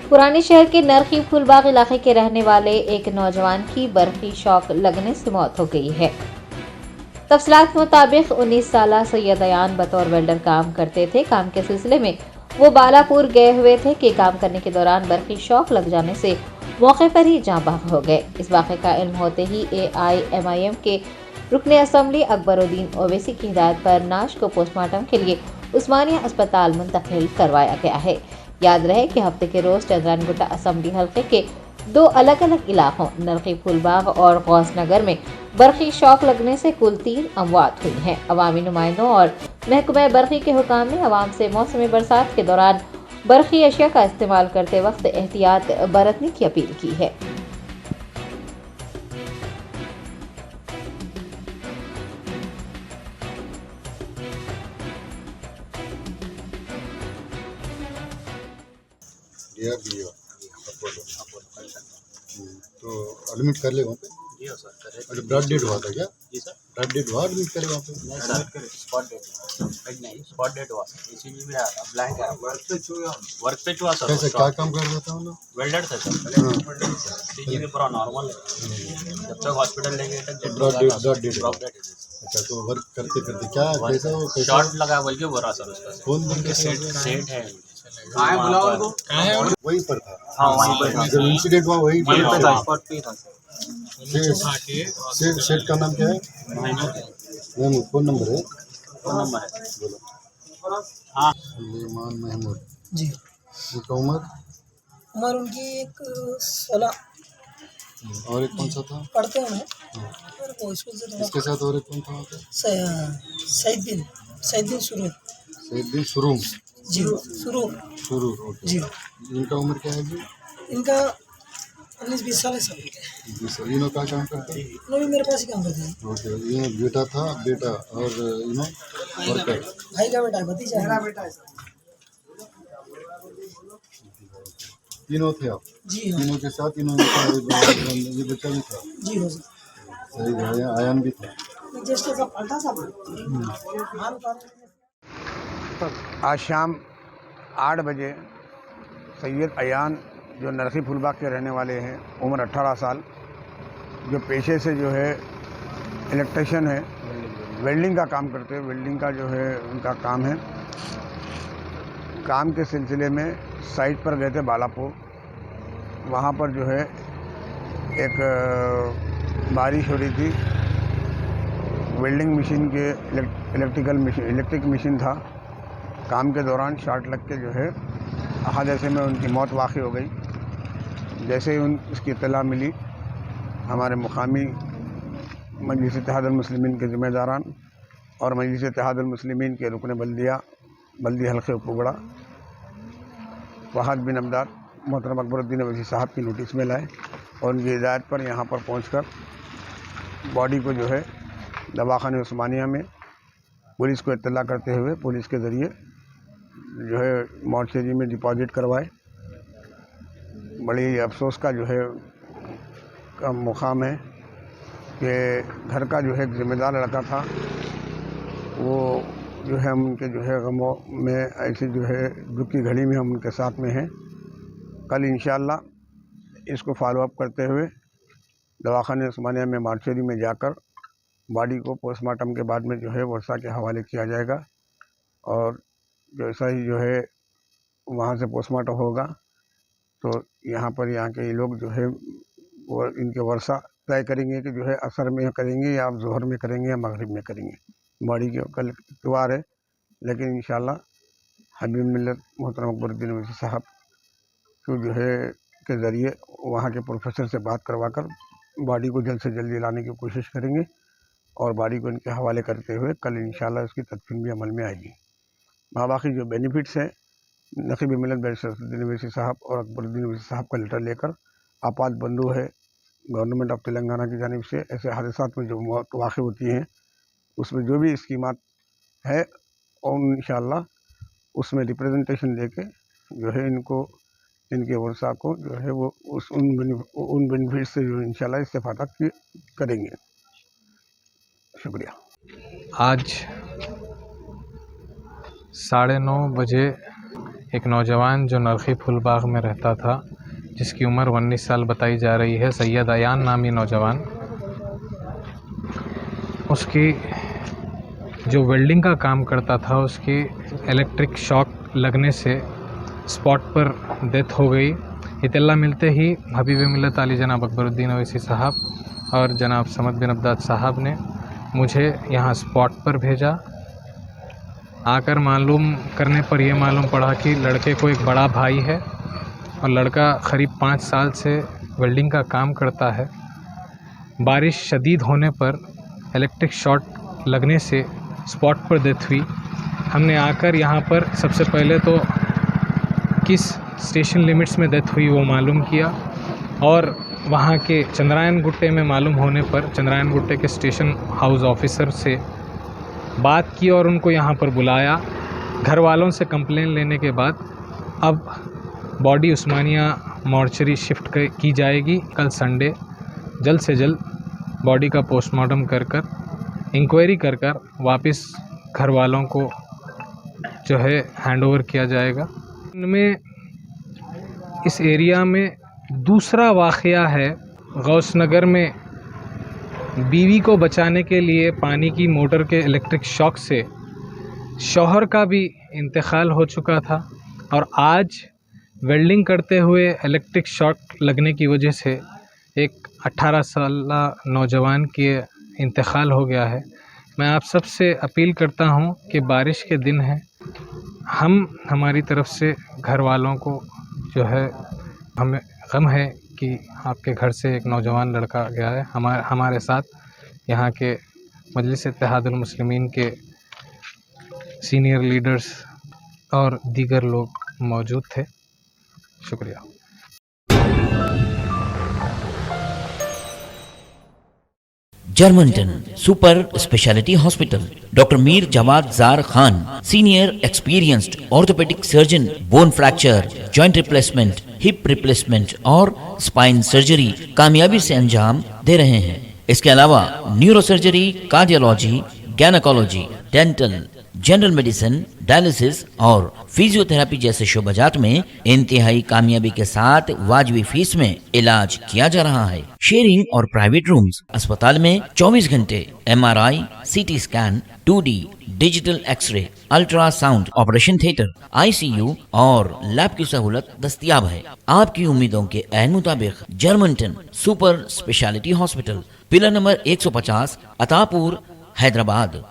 पुराने शहर के नरखी फूलबाग इलाके के रहने वाले एक नौजवान की बर्फी शॉक लगने से मौत हो गई है। तफसीलात के मुताबिक 19 साल सैयद अयान बतौर वेल्डर काम करते थे। काम के सिलसिले में वो बालापुर गए हुए थे कि काम करने के दौरान बर्फी शॉक लग जाने से मौके पर ही जाँ बहक हो गए। इस वाक़े का इल्म होते ही AIMIM के रुकने असम्बली अकबरुद्दीन ओवैसी की हिदायत पर नाश को पोस्टमार्टम के लिए उस्मानिया अस्पताल मुंतकिल करवाया गया है। याद रहे कि हफ्ते के रोज चंद्रानगुट्टा असम्बली हल्के के 2 अलग अलग इलाकों नरखी फूलबाग और गौस नगर में बर्फी शॉक लगने से कुल 3 अमवात हुई हैं। अवामी नुमाइंदों और महकमा बर्फी के हुकाम ने अवाम से मौसमी बरसात के दौरान बर्फी अशिया का इस्तेमाल करते वक्त एहतियात बरतने की अपील की है। तो एडमिट कर ले वहाँ पे। जी हाँ सर करे। अच्छा ब्लड डेट हुआ था क्या? जी सर। ब्लड डेट हुआ एडमिट करे वहाँ पे? नहीं सर स्पॉट डेट नहीं स्पॉट डेट हुआ सर। ECG में आया था ब्लैंक आया वर्क पे छुआ सर। कैसे क्या काम कर रहा था वो? वेल्डर था सर। ECG में पूरा नॉर्मल है। जब तक हॉस्पिटल लेंगे तक ब्लड डेट। अच्छा तो वर्क करते करते क्या कैसा वो कैसा शॉर्ट लगा बल्कि बोला सर उसका। कौन बन के सेट है कहाँ है बुलाओ उनको? कहाँ है? वहीं पर था? हाँ वहीं पर था। जब इंसिडेंट हुआ वहीं वहीं पे था पर स्पॉट पे ही था सर। सेठ का नाम क्या है? महमूद। कौन नंबर है? फोन नंबर है बोलो। हाँ सुलेमान महमूद जी। उनका उम्र उनकी एक 16 और एक कौन सा था? पढ़ते हैं और वो स्कूल से थोड़ा इसके साथ और एक कौन था वहाँ पे? सईदुद्दीन सुरूर। सईदुद्दीन सुरूर। जी सुरूर। सुरूर ओके। जी। इनका उम्र क्या है जी? इनका 19-20 साल है सब के। इन्हों क्या काम करता है? वो भी मेरे पास ही काम करते हैं। ओके ये बेटा था बेटा और इन्हों वर्कर भाई का बेटा है, भतीजा है। मेरा बेटा है। तीनों थे आप? जी हाँ। तीनों के साथ इन्होंने ये बच्चा भी था? जी हो सर। सही है आयान भी था? जस्ट ऐसा पलटा सा आज शाम 8 बजे सैयद अयान जो नरखी फूलबाग के रहने वाले हैं, उम्र 18 साल, जो पेशे से जो है इलेक्ट्रिशियन है, वेल्डिंग का काम करते हैं। वेल्डिंग का जो है उनका काम है। काम के सिलसिले में साइट पर गए थे बालापुर। वहाँ पर जो है एक बारिश हो रही थी। वेल्डिंग मशीन के इलेक्ट्रिक मशीन था। काम के दौरान शॉर्ट लग के जो है हादसे में उनकी मौत वाक़ई हो गई। जैसे ही उसकी इत्तला मिली, हमारे मुकामी मजलिस इत्तेहादुल मुस्लिमीन के ज़िम्मेदारान और मजलिस इत्तेहादुल मुस्लिमीन के रुकन बल्दी हल्के उपगड़ा वहाद बिन अमदाद मोहतरम अकबरुद्दीन ओवैसी साहब की नोटिस में लाए और उनकी हिदायत पर यहाँ पर पहुँचकर बॉडी को जो है दवाखाने उस्मानिया में पुलिस को इत्तला करते हुए पुलिस के ज़रिए जो है मॉर्चरी में डिपॉजिट करवाए। बड़ी अफसोस का जो है का मुकाम है कि घर का जो है एक ज़िम्मेदार लड़का था, वो जो है हम उनके जो है गमों में ऐसी जो है दुख की घड़ी में हम उनके साथ में हैं। कल इंशाअल्लाह इसको फॉलोअप करते हुए दवाखाने उस्मानिया में मॉर्चरी में जाकर बॉडी को पोस्टमार्टम के बाद में जो है वर्षा के हवाले किया जाएगा और जैसा ही जो है वहाँ से पोस्टमार्टम होगा तो यहाँ के लोग जो है वो इनके वर्षा तय करेंगे कि जो है असर में करेंगे या आप ज़ोहर में करेंगे या मगरिब में करेंगे। बॉडी के कल इतवार है, लेकिन इंशाअल्लाह हबीब मिल्लत मोहतरम अकबरुद्दीन ओवैसी साहब को जो है के ज़रिए वहाँ के प्रोफेसर से बात करवा कर बॉडी को जल्द से जल्दी लाने की कोशिश करेंगे और बॉडी को इनके हवाले करते हुए कल इंशाअल्लाह इसकी तदफीन भी अमल में आएगी। बाकी जो बेनिफिट्स हैं, नकीब मिल्लत बैरिस्टर असदुद्दीन ओवैसी साहब और अकबरुद्दीन ओवैसी साहब का लेटर लेकर आपात बंधु है गवर्नमेंट ऑफ तेलंगाना की जानिब से ऐसे हादसात में जो मौत वाक़ होती हैं उसमें जो भी स्कीमात है और इंशाअल्लाह उसमें रिप्रेजेंटेशन देके जो है इनको इनके वर्षा को जो है वो उन बेनिफिट से जो इंशाअल्लाह इस्तेफादा करेंगे। शुक्रिया। आज 9:30 बजे एक नौजवान जो नरखी फूलबाग में रहता था, जिसकी उम्र 19 साल बताई जा रही है, सैयद अयान नामी नौजवान, उसकी जो वेल्डिंग का काम करता था, उसकी इलेक्ट्रिक शॉक लगने से स्पॉट पर डेथ हो गई। इत्तला मिलते ही हबीब मिल्लत अली जनाब अकबरुद्दीन अवैसी साहब और जनाब समद बिन अब्दाद साहब ने मुझे यहाँ स्पॉट पर भेजा। आकर मालूम करने पर यह मालूम पड़ा कि लड़के को एक बड़ा भाई है और लड़का करीब 5 साल से वेल्डिंग का काम करता है। बारिश शदीद होने पर इलेक्ट्रिक शॉर्ट लगने से स्पॉट पर डेथ हुई। हमने आकर यहाँ पर सबसे पहले तो किस स्टेशन लिमिट्स में डेथ हुई वो मालूम किया और वहाँ के चंद्रायन गुट्टे में मालूम होने पर चंद्रायन गुट्टे के स्टेशन हाउस ऑफिसर से बात की और उनको यहाँ पर बुलाया। घर वालों से कंप्लेन लेने के बाद अब बॉडी उस्मानिया मॉर्चरी शिफ्ट की जाएगी। कल संडे जल्द से जल्द बॉडी का पोस्टमार्टम कर इंक्वायरी कर वापस घर वालों को जो है हैंडओवर किया जाएगा। इनमें इस एरिया में दूसरा वाक़या है, गौसनगर में बीवी को बचाने के लिए पानी की मोटर के इलेक्ट्रिक शॉक से शौहर का भी इंतकाल हो चुका था और आज वेल्डिंग करते हुए इलेक्ट्रिक शॉक लगने की वजह से एक 18 साल नौजवान के इंतकाल हो गया है। मैं आप सब से अपील करता हूं कि बारिश के दिन हैं, हमारी तरफ से घर वालों को जो है हमें गम है कि आपके घर से एक नौजवान लड़का गया है। हमारे साथ यहाँ के मजलिस इत्तेहादुल मुस्लिमीन के सीनियर लीडर्स और दीगर लोग मौजूद थे। शुक्रिया। Germantown super speciality hospital, doctor Mir Jawad Zar Khan, senior experienced orthopaedic surgeon, bone fracture, joint replacement, hip replacement और स्पाइन सर्जरी कामयाबी से अंजाम दे रहे हैं। इसके अलावा neurosurgery, cardiology, gynaecology, dental, general medicine, dialysis और फिजियोथेरेपी जैसे शोबाजात में इंतहाई कामयाबी के साथ वाजबी फीस में इलाज किया जा रहा है। शेयरिंग और प्राइवेट रूम्स, अस्पताल में 24 घंटे MRI, CT scan, 2D digital x ray, ultrasound, operation theatre, ICU और लैब की सहूलत दस्तयाब है। आपकी उम्मीदों के ऐन मुताबिक Germanten super speciality hospital, pillar number 150, Attapur, Hyderabad.